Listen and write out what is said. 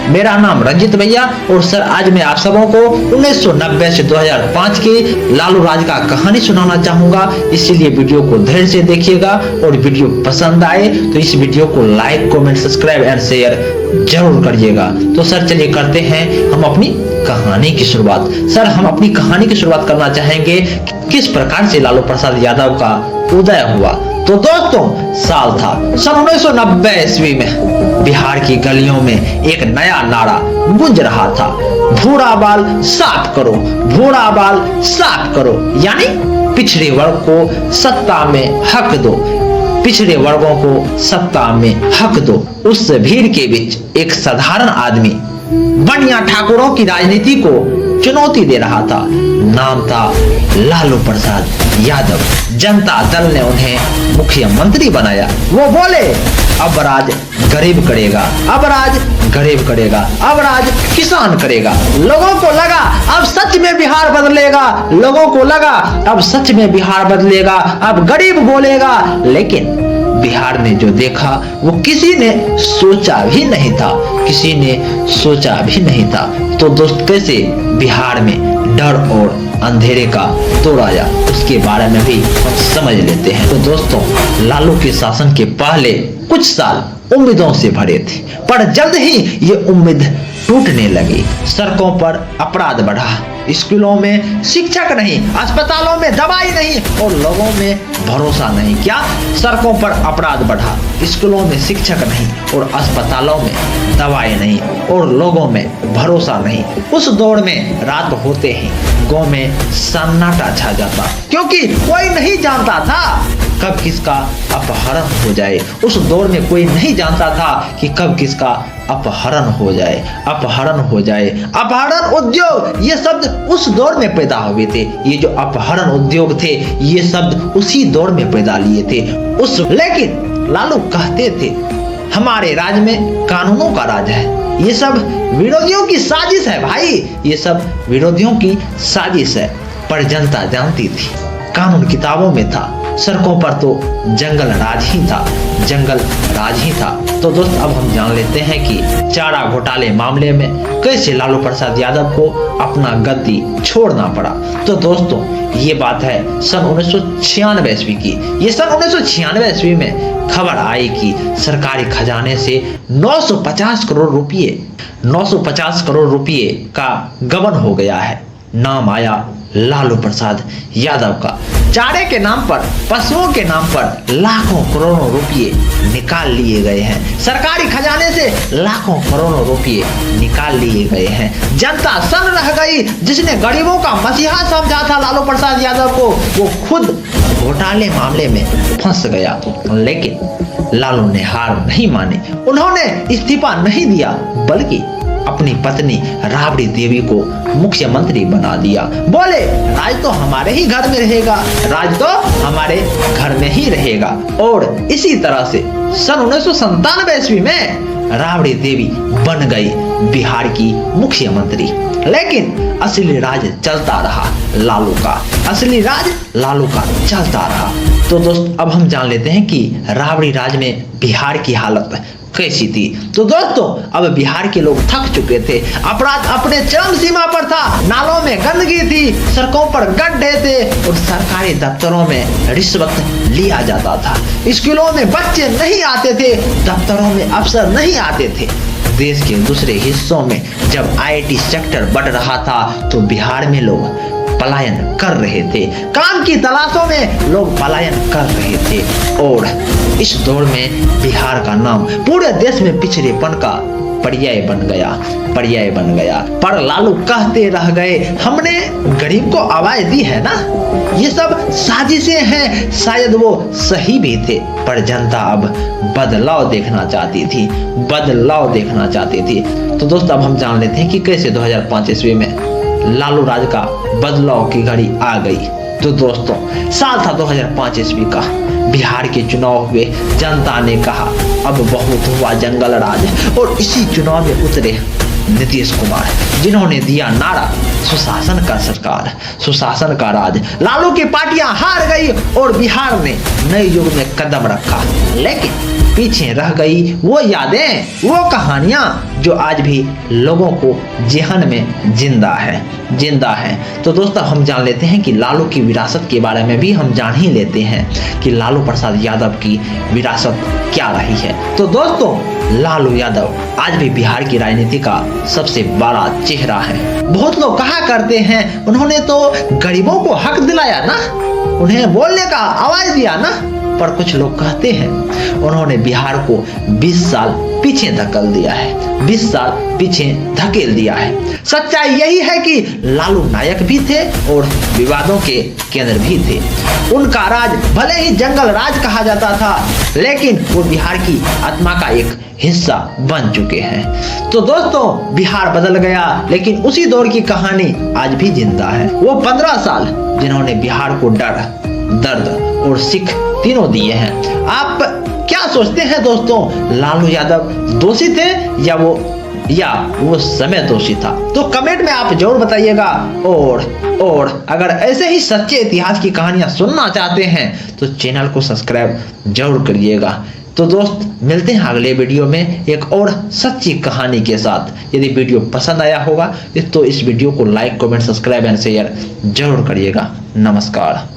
मेरा नाम रंजित भैया और सर आज मैं आप सबों को 1990 से 2005 की लालू राज का कहानी सुनाना चाहूंगा। इसीलिए वीडियो को धैर्य से देखिएगा और वीडियो पसंद आए तो इस वीडियो को like, comment, subscribe and share जरूर करिएगा। तो सर चलिए करते हैं हम अपनी कहानी की शुरुआत। सर हम अपनी कहानी की शुरुआत करना चाहेंगे किस प्रकार से लालू प्रसाद यादव का उदय हुआ। तो दोस्तों साल था सन 1990 ईस्वी में बिहार की गलियों में एक नया नारा गूंज रहा था, भूरा बाल साफ करो, भूरा बाल साफ करो। यानी पिछड़े वर्ग को सत्ता में हक दो, पिछड़े वर्गों को सत्ता में हक दो। उस भीड़ के बीच एक साधारण आदमी बनिया ठाकुरों की राजनीति को चुनौती दे रहा था। नाम था लालू प्रसाद यादव। जनता दल ने उन्हें मुख्यमंत्री बनाया। वो बोले अब राज गरीब करेगा, अब राज गरीब करेगा, अब राज किसान करेगा। लोगों को लगा अब सच में बिहार बदलेगा, लोगों को लगा अब सच में बिहार बदलेगा, अब गरीब बोलेगा। लेकिन बिहार ने जो देखा वो किसी ने सोचा भी नहीं था, किसी ने सोचा भी नहीं था। तो दोस्त कैसे बिहार में डर और अंधेरे का दौर आया उसके बारे में भी हम समझ लेते हैं। तो दोस्तों लालू के शासन के पहले कुछ साल उम्मीदों से भरे थे, पर जल्द ही ये उम्मीद टूटने लगी। सड़कों पर अपराध बढ़ा, स्कूलों में शिक्षक नहीं, अस्पतालों में दवाई नहीं और लोगों में भरोसा नहीं। क्या सड़कों पर अपराध बढ़ा, स्कूलों में शिक्षक नहीं और अस्पतालों में दवाई नहीं और लोगों में भरोसा नहीं। उस दौर में रात होते ही गांव में सन्नाटा छा जाता, क्योंकि कोई नहीं जानता था कब किसका अपहरण हो जाए। उस दौर में कोई नहीं जानता था कि कब किसका अपहरण हो जाए, अपहरण हो जाए। अपहरण उद्योग ये शब्द उस दौर में पैदा हुए थे। ये जो अपहरण उद्योग थे ये शब्द उसी दौर में पैदा लिए थे। लेकिन लालू कहते थे हमारे राज्य में कानूनों का राज है, ये सब विरोधियों की साजिश है भाई, ये सब विरोधियों की साजिश है। पर जनता जानती थी, कानून किताबों में था, सड़कों पर तो जंगल राज ही था, जंगल राज ही था। तो दोस्त अब हम जान लेते हैं कि चारा घोटाले मामले में कैसे लालू प्रसाद यादव को अपना गद्दी छोड़ना पड़ा। तो दोस्तों ये बात है सन 1996 ईस्वी की। ये सन 1996 ईस्वी में खबर आई कि सरकारी खजाने से 950 करोड़ रुपये 950 करोड़ रुपये का गबन हो गया है। नाम आया लालू प्रसाद यादव का। चारे के नाम पर, पशुओं के नाम पर लाखों करोड़ों रुपये निकाल लिए गए हैं। सरकारी खजाने से लाखों करोड़ों रुपये निकाल लिए गए हैं। जनता सन्न रह गई। जिसने गरीबों का मसीहा समझा था लालू प्रसाद यादव को, वो खुद घोटाले मामले में फंस गया। लेकिन लालू ने हार नहीं मानी, उन्होंने इस्तीफा नहीं दिया बल्कि अपनी पत्नी राबड़ी देवी को मुख्यमंत्री बना दिया। बोले राज तो हमारे ही घर में रहेगा, राज तो हमारे घर में ही रहेगा। और इसी तरह से सन 1997 ईस्वी में राबड़ी देवी बन गई बिहार की मुख्यमंत्री। लेकिन असली राज चलता रहा लालू का, असली राज लालू का चलता रहा। तो दोस्त अब हम जान लेते हैं कि राबड़ी राज में बिहार की हालत कैसी थी। तो दोस्तों अब बिहार के लोग थक चुके थे, अपराध अपने चरम सीमा पर था, नालों में गंदगी थी, सड़कों पर गड्ढे थे और सरकारी दफ्तरों में रिश्वत लिया जाता था। स्कूलों में बच्चे नहीं आते थे, दफ्तरों में अफसर नहीं आते थे। देश के दूसरे हिस्सों में जब आईटी सेक्टर बढ़ रहा था तो बिहार में लोग पलायन कर रहे थे, काम की तलाशों में लोग पलायन कर रहे थे। और इस दौर में बिहार का नाम पूरे देश में पिछड़ेपन का पर्याय बन गया, पर्याय बन गया। पर लालू कहते रह गए हमने गरीब को आवाज दी है ना, ये सब साजिशें हैं। शायद वो सही भी थे, पर जनता अब बदलाव देखना चाहती थी, बदलाव देखना चाहती थी। तो दोस्तों अब हम जान लेते हैं कि कैसे 2005 ईस्वी में लालू राज का बदलाव की घड़ी आ गई। तो दोस्तों साल था 2005 ईस्वी का, बिहार के चुनाव हुए। जनता ने कहा अब बहुत हुआ जंगल राज और इसी चुनाव में उतरे नीतीश कुमार, जिन्होंने दिया नारा सुशासन का सरकार, सुशासन का राज। लालू की पार्टियां हार गई और बिहार ने नए युग में कदम रखा। लेकिन पीछे रह गई वो यादें, वो कहानियां जो आज भी लोगों को जेहन में जिंदा है। तो दोस्तों हम जान लेते हैं कि लालू की विरासत के बारे में भी हम जान ही लेते हैं कि लालू प्रसाद यादव की विरासत क्या रही है। तो दोस्तों लालू यादव आज भी बिहार की राजनीति का सबसे बड़ा चेहरा है। बहुत लोग कहा करते हैं उन्होंने तो गरीबों को हक दिलाया ना, उन्हें बोलने का आवाज दिया ना, पर कुछ लोग कहते हैं उन्होंने बिहार को 20 साल पीछे धकेल दिया है, 20 साल पीछे धकेल दिया है। सच्चाई यही है कि लालू नायक भी थे और विवादों के केंद्र भी थे। उनका राज भले ही जंगल राज कहा जाता था, लेकिन वो बिहार की आत्मा का एक हिस्सा बन चुके हैं। तो दोस्तों बिहार बदल गया, लेकिन उसी दौर की कहानी आज भी जिंदा है। वो 15 साल जिन्होंने बिहार को डर, दर्द और सीख तीनों दिए हैं। आप क्या सोचते हैं दोस्तों, लालू यादव दोषी थे या वो समय दोषी था? तो कमेंट में आप जरूर बताइएगा। और अगर ऐसे ही सच्चे इतिहास की कहानियां सुनना चाहते हैं तो चैनल को सब्सक्राइब जरूर करिएगा। तो दोस्त मिलते हैं अगले वीडियो में एक और सच्ची कहानी के साथ। यदि वीडियो पसंद आया होगा तो इस वीडियो को like, comment, subscribe and share जरूर करिएगा। नमस्कार।